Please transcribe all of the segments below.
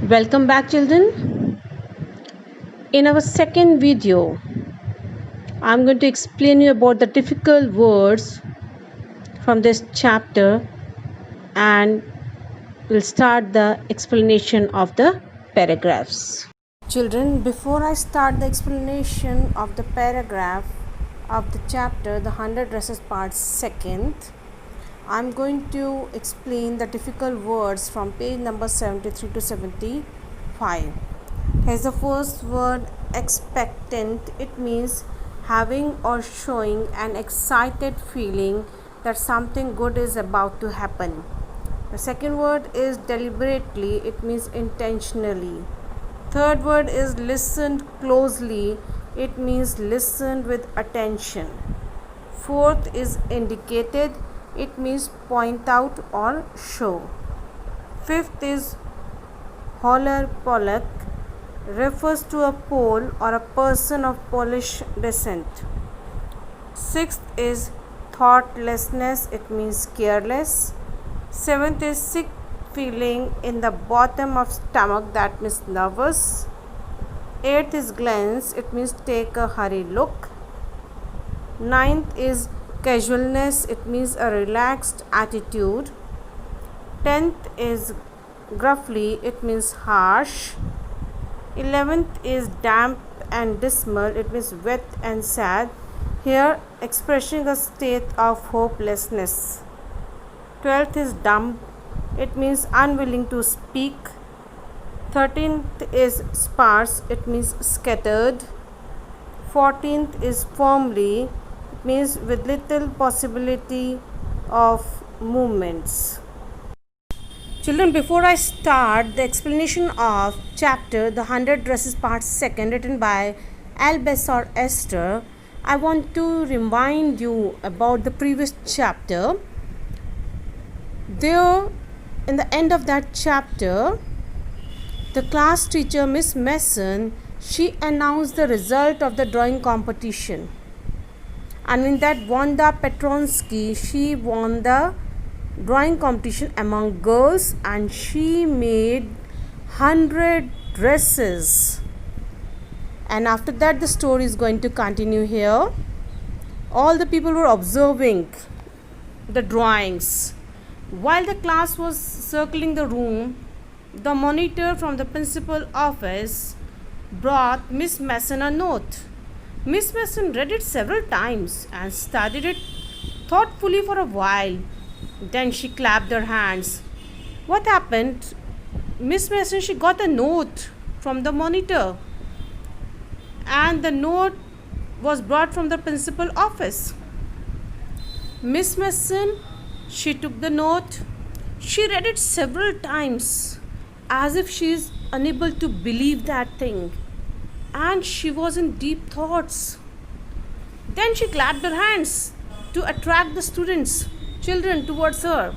Welcome back, children. In our second video, I'm going to explain you about the difficult words from this chapter, and we'll start the explanation of the paragraphs. Children, before I start the explanation of the paragraph of the chapter, the 100 dresses part second, I'm going to explain the difficult words from page number 73 to 75. Here's the first word, expectant. It means having or showing an excited feeling that something good is about to happen. The second word is deliberately. It means intentionally. Third word is listened closely. It means listened with attention. Fourth is indicated. It means point out or show. Fifth is holler Pollock, refers to a Pole or a person of Polish descent. Sixth is thoughtlessness. It means careless. Seventh is sick feeling in the bottom of stomach. That means nervous. Eighth is glance. It means take a hurried look. Ninth is casualness. It means a relaxed attitude. 10th is gruffly. It means harsh. 11th is damp and dismal. It means wet and sad, here expressing a state of hopelessness. 12th is dumb. It means unwilling to speak. 13th is sparse. It means scattered. 14th is firmly. It means with little possibility of movements. Children, before I start the explanation of chapter The 100 Dresses Part 2 written by Albesor Esther, I want to remind you about the previous chapter. There, in the end of that chapter, the class teacher, Miss Mason, she announced the result of the drawing competition. And in that, Wanda Petronsky, she won the drawing competition among girls, and she made 100 dresses. And after that, the story is going to continue here. All the people were observing the drawings. While the class was circling the room, the monitor from the principal office brought Miss Mason a note. Miss Mason read it several times and studied it thoughtfully for a while. Then she clapped her hands. What happened? Miss Mason, she got a note from the monitor, and the note was brought from the principal office. Miss Mason, she took the note. She read it several times as if she is unable to believe that thing, and she was in deep thoughts. Then she clapped her hands to attract the children towards her.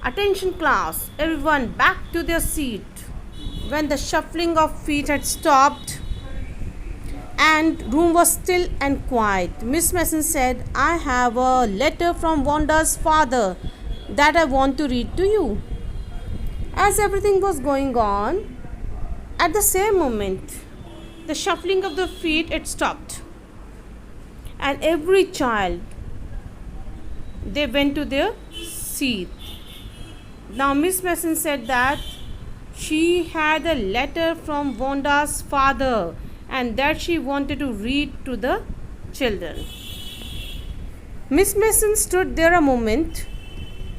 Attention class, everyone back to their seat. When the shuffling of feet had stopped and room was still and quiet, Miss Mason said, I have a letter from Wanda's father that I want to read to you. As everything was going on, at the same moment, the shuffling of the feet had stopped, and every child, they went to their seat. Now Miss Mason said that she had a letter from Wanda's father and that she wanted to read to the children. Miss Mason stood there a moment,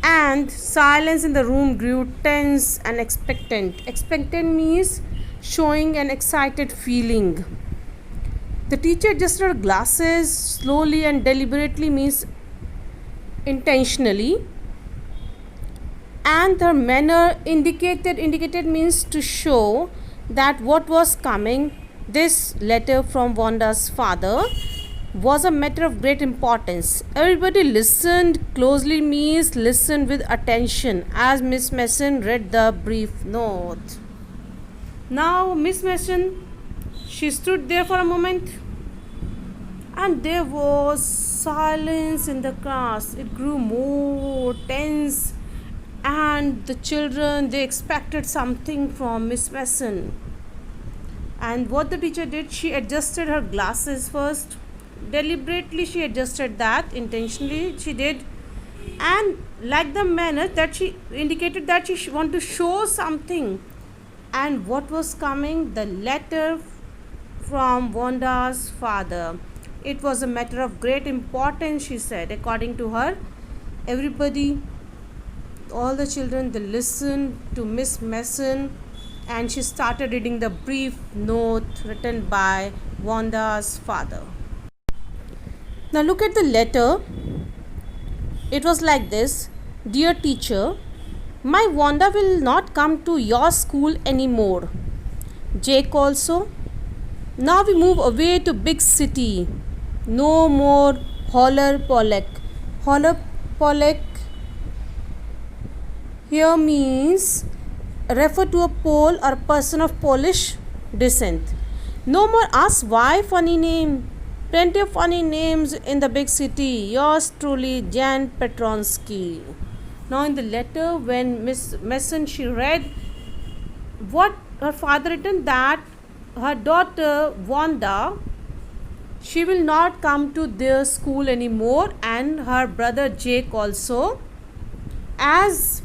and silence in the room grew tense and expectant. Expectant means showing an excited feeling. The teacher adjusted her glasses slowly and deliberately, means intentionally, and her manner indicated means to show that what was coming, this letter from Wanda's father, was a matter of great importance. Everybody listened closely means listened with attention as Miss Mason read the brief note. Now Miss Mason, she stood there for a moment, and there was silence in the class. It grew more tense and the children, they expected something from Miss Mason. And what the teacher did, she adjusted her glasses first. Deliberately she adjusted that, intentionally she did, and like the manner that she indicated that she want to show something. And what was coming? The letter from Wanda's father. It was a matter of great importance, she said. According to her, everybody, all the children, they listened to Miss Mason, and she started reading the brief note written by Wanda's father. Now look at the letter. It was like this: Dear teacher, my Wanda will not come to your school anymore. Jake also. Now we move away to big city. No more Holler Pollock. Holler Pollock here means refer to a Pole or person of Polish descent. No more ask why funny name. Plenty of funny names in the big city. Yours truly, Jan Petronsky. Now in the letter, when Miss Mason, she read what her father written, that her daughter Wanda, she will not come to their school anymore, and her brother Jake also, as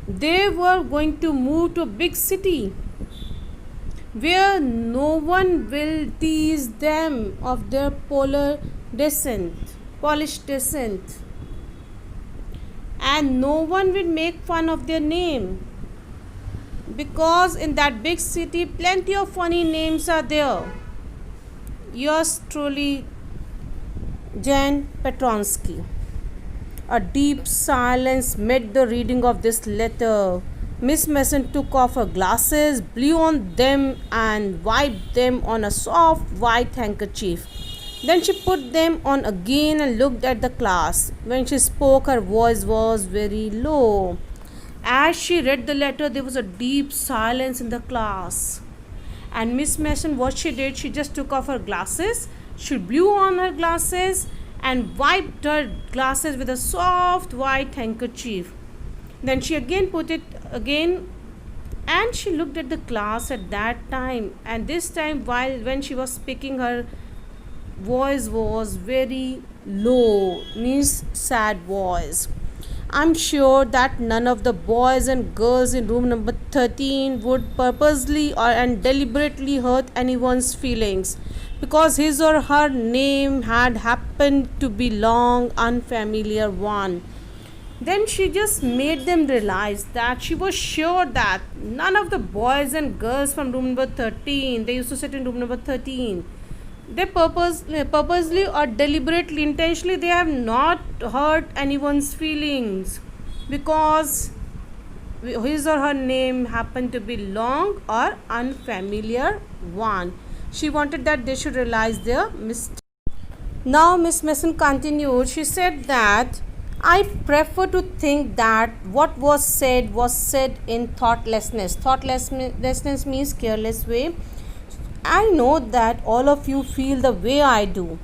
they were going to move to a big city where no one will tease them of their Polish descent, and no one will make fun of their name, because in that big city plenty of funny names are there. Yours truly, Jan Petronsky. A deep silence met the reading of this letter. Miss Mason took off her glasses, blew on them, and wiped them on a soft white handkerchief. Then she put them on again and looked at the class. When she spoke, her voice was very low. As she read the letter, there was a deep silence in the class. And Miss Mason, what she did, she just took off her glasses, she blew on her glasses, and wiped her glasses with a soft white handkerchief. Then she again put it again, and she looked at the class at that time. And this time, when she was speaking, her voice was very low, means sad voice. I'm sure that none of the boys and girls in room number 13 would purposely and deliberately hurt anyone's feelings, because his or her name had happened to be long unfamiliar one. Then she just made them realize that she was sure that none of the boys and girls from room number 13, they used to sit in room number 13, they purposely or deliberately, intentionally, they have not hurt anyone's feelings, because his or her name happened to be long or unfamiliar one. She wanted that they should realize their mistake. Now Miss Mason continued. She said that I prefer to think that what was said in thoughtlessness. Thoughtlessness means careless way. I know that all of you feel the way I do,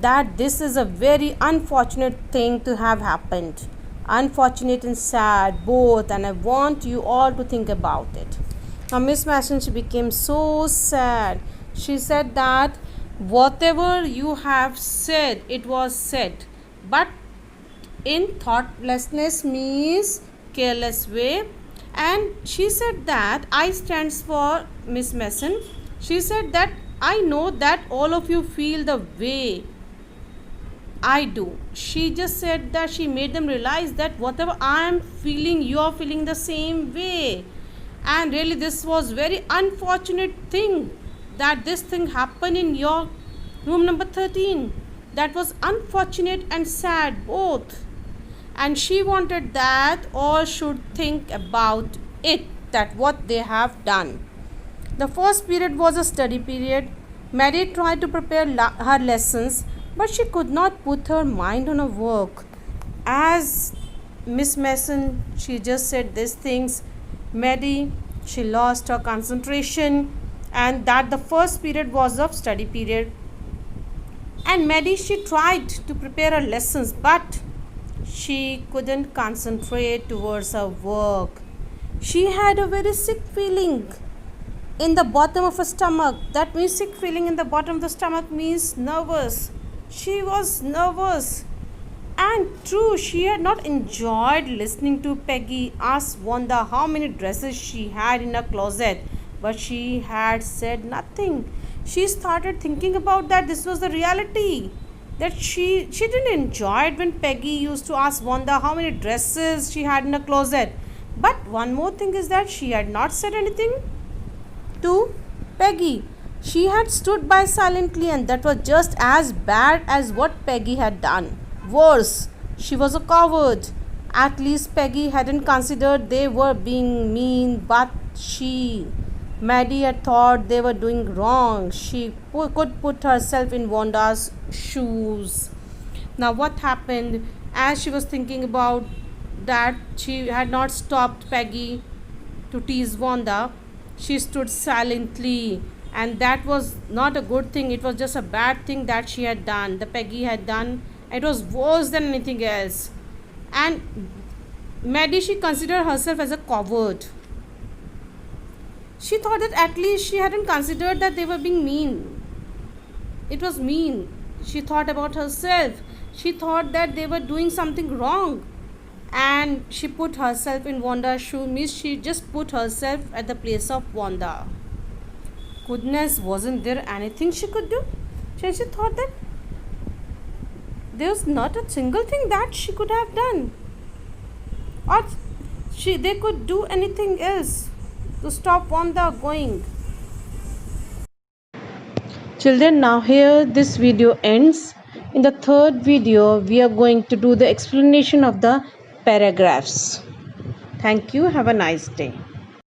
that this is a very unfortunate thing to have happened. Unfortunate and sad both, and I want you all to think about it. Now Miss Mason, she became so sad. She said that whatever you have said, it was said, but in thoughtlessness means careless way. And she said that I stands for Miss Mason. She said that I know that all of you feel the way I do. She just said that she made them realize that whatever I am feeling, you are feeling the same way. And really this was very unfortunate thing, that this thing happened in your room number 13. That was unfortunate and sad both. And she wanted that all should think about it, that what they have done. The first period was a study period. Mary tried to prepare her lessons, but she could not put her mind on her work. As Miss Mason, she just said these things, Mary, she lost her concentration, and that the first period was of study period. And Mary, she tried to prepare her lessons, but She couldn't concentrate towards her work. She had a very sick feeling in the bottom of her stomach. That means sick feeling in the bottom of the stomach means nervous. She was nervous. And true, she had not enjoyed listening to Peggy ask Wanda how many dresses she had in her closet, but she had said nothing. She started thinking about that this was the reality. That she didn't enjoy it when Peggy used to ask Wanda how many dresses she had in her closet. But one more thing is that she had not said anything to Peggy. She had stood by silently, and that was just as bad as what Peggy had done. Worse, she was a coward. At least Peggy hadn't considered they were being mean, but Maddie had thought they were doing wrong. She could put herself in Wanda's shoes. Now, what happened as she was thinking about that, she had not stopped Peggy to tease Wanda. She stood silently, and that was not a good thing. It was just a bad thing that she had done, the Peggy had done. It was worse than anything else. And Maddie, she considered herself as a coward. She thought that at least she hadn't considered that they were being mean. It was mean. She thought about herself. She thought that they were doing something wrong. And she put herself in Wanda's shoe. Means she just put herself at the place of Wanda. Goodness, wasn't there anything she could do? She thought that there was not a single thing that she could have done. Or they could do anything else to stop Wanda going. Children, now here this video ends. In the third video, we are going to do the explanation of the paragraphs. Thank you. Have a nice day.